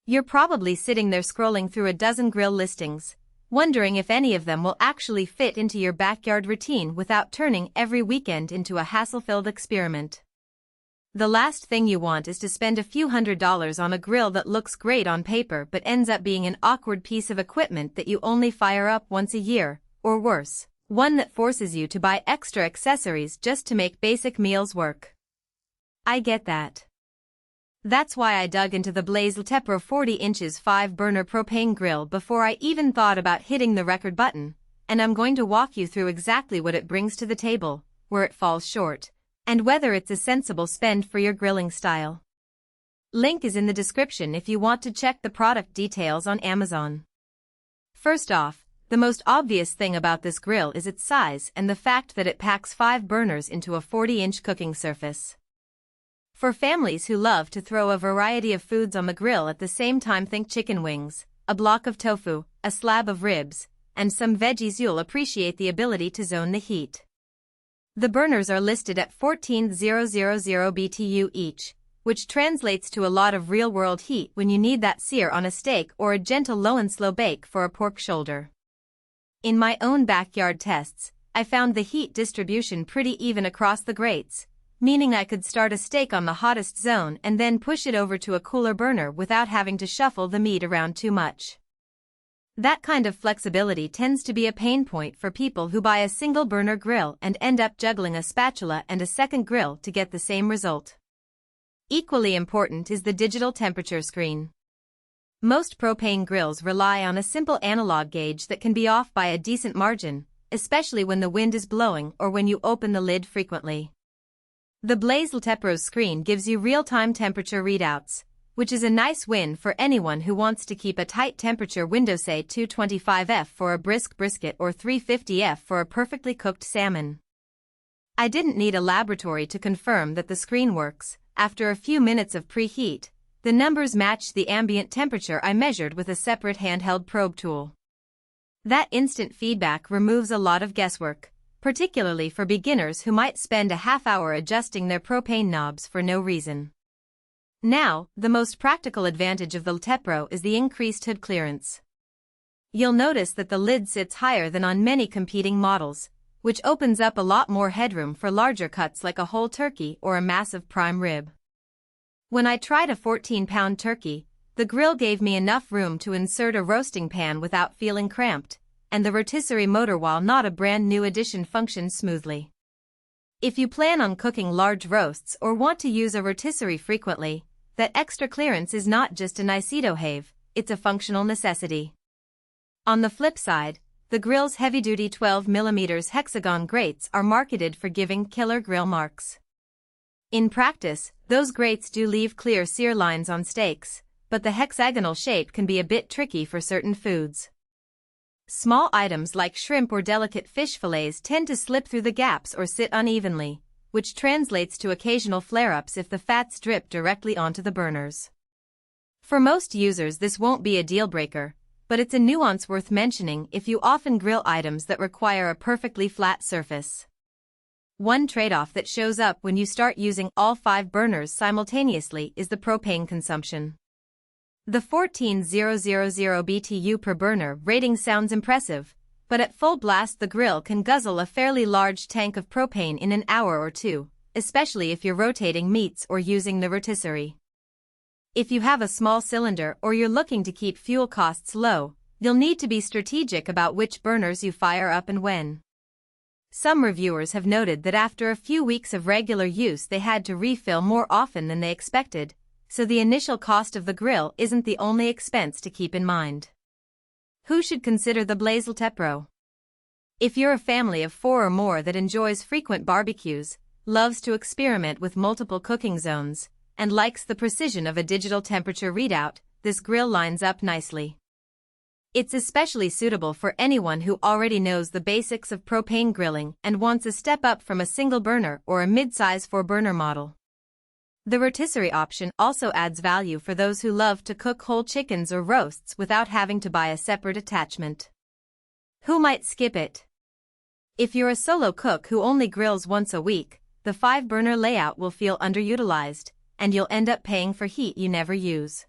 You're probably sitting there scrolling through a dozen grill listings, wondering if any of them will actually fit into your backyard routine without turning every weekend into a hassle-filled experiment. The last thing you want is to spend a few $100s on a grill that looks great on paper but ends up being an awkward piece of equipment that you only fire up once a year, or worse, one that forces you to buy extra accessories just to make basic meals work. I get that. That's why I dug into the Blaze LTE 40 inches 5-burner propane grill before I even thought about hitting the record button, and I'm going to walk you through exactly what it brings to the table, where it falls short, and whether it's a sensible spend for your grilling style. Link is in the description if you want to check the product details on Amazon. First off, the most obvious thing about this grill is its size and the fact that it packs 5 burners into a 40-inch cooking surface. For families who love to throw a variety of foods on the grill at the same time, think chicken wings, a block of tofu, a slab of ribs, and some veggies, you'll appreciate the ability to zone the heat. The burners are listed at 14,000 BTU each, which translates to a lot of real-world heat when you need that sear on a steak or a gentle low and slow bake for a pork shoulder. In my own backyard tests, I found the heat distribution pretty even across the grates, meaning I could start a steak on the hottest zone and then push it over to a cooler burner without having to shuffle the meat around too much. That kind of flexibility tends to be a pain point for people who buy a single burner grill and end up juggling a spatula and a second grill to get the same result. Equally important is the digital temperature screen. Most propane grills rely on a simple analog gauge that can be off by a decent margin, especially when the wind is blowing or when you open the lid frequently. The Blaze LTE screen gives you real-time temperature readouts, which is a nice win for anyone who wants to keep a tight temperature window, say 225°F for a brisk brisket or 350°F for a perfectly cooked salmon. I didn't need a laboratory to confirm that the screen works. After a few minutes of preheat, the numbers matched the ambient temperature I measured with a separate handheld probe tool. That instant feedback removes a lot of guesswork, particularly for beginners who might spend a half hour adjusting their propane knobs for no reason. Now, the most practical advantage of the LTE is the increased hood clearance. You'll notice that the lid sits higher than on many competing models, which opens up a lot more headroom for larger cuts like a whole turkey or a massive prime rib. When I tried a 14-pound turkey, the grill gave me enough room to insert a roasting pan without feeling cramped, and the rotisserie motor, while not a brand new addition, functions smoothly. If you plan on cooking large roasts or want to use a rotisserie frequently, that extra clearance is not just a nice-to-have, it's a functional necessity. On the flip side, the grill's heavy-duty 12mm hexagon grates are marketed for giving killer grill marks. In practice, those grates do leave clear sear lines on steaks, but the hexagonal shape can be a bit tricky for certain foods. Small items like shrimp or delicate fish fillets tend to slip through the gaps or sit unevenly, which translates to occasional flare-ups if the fats drip directly onto the burners. For most users, this won't be a deal-breaker, but it's a nuance worth mentioning if you often grill items that require a perfectly flat surface. One trade-off that shows up when you start using all 5 burners simultaneously is the propane consumption. The 14,000 BTU per burner rating sounds impressive, but at full blast the grill can guzzle a fairly large tank of propane in an hour or two, especially if you're rotating meats or using the rotisserie. If you have a small cylinder or you're looking to keep fuel costs low, you'll need to be strategic about which burners you fire up and when. Some reviewers have noted that after a few weeks of regular use they had to refill more often than they expected, so the initial cost of the grill isn't the only expense to keep in mind. Who should consider the Blaze LTE? If you're a family of 4 or more that enjoys frequent barbecues, loves to experiment with multiple cooking zones, and likes the precision of a digital temperature readout, this grill lines up nicely. It's especially suitable for anyone who already knows the basics of propane grilling and wants a step up from a single burner or a mid-size 4-burner model. The rotisserie option also adds value for those who love to cook whole chickens or roasts without having to buy a separate attachment. Who might skip it? If you're a solo cook who only grills once a week, the 5-burner layout will feel underutilized, and you'll end up paying for heat you never use.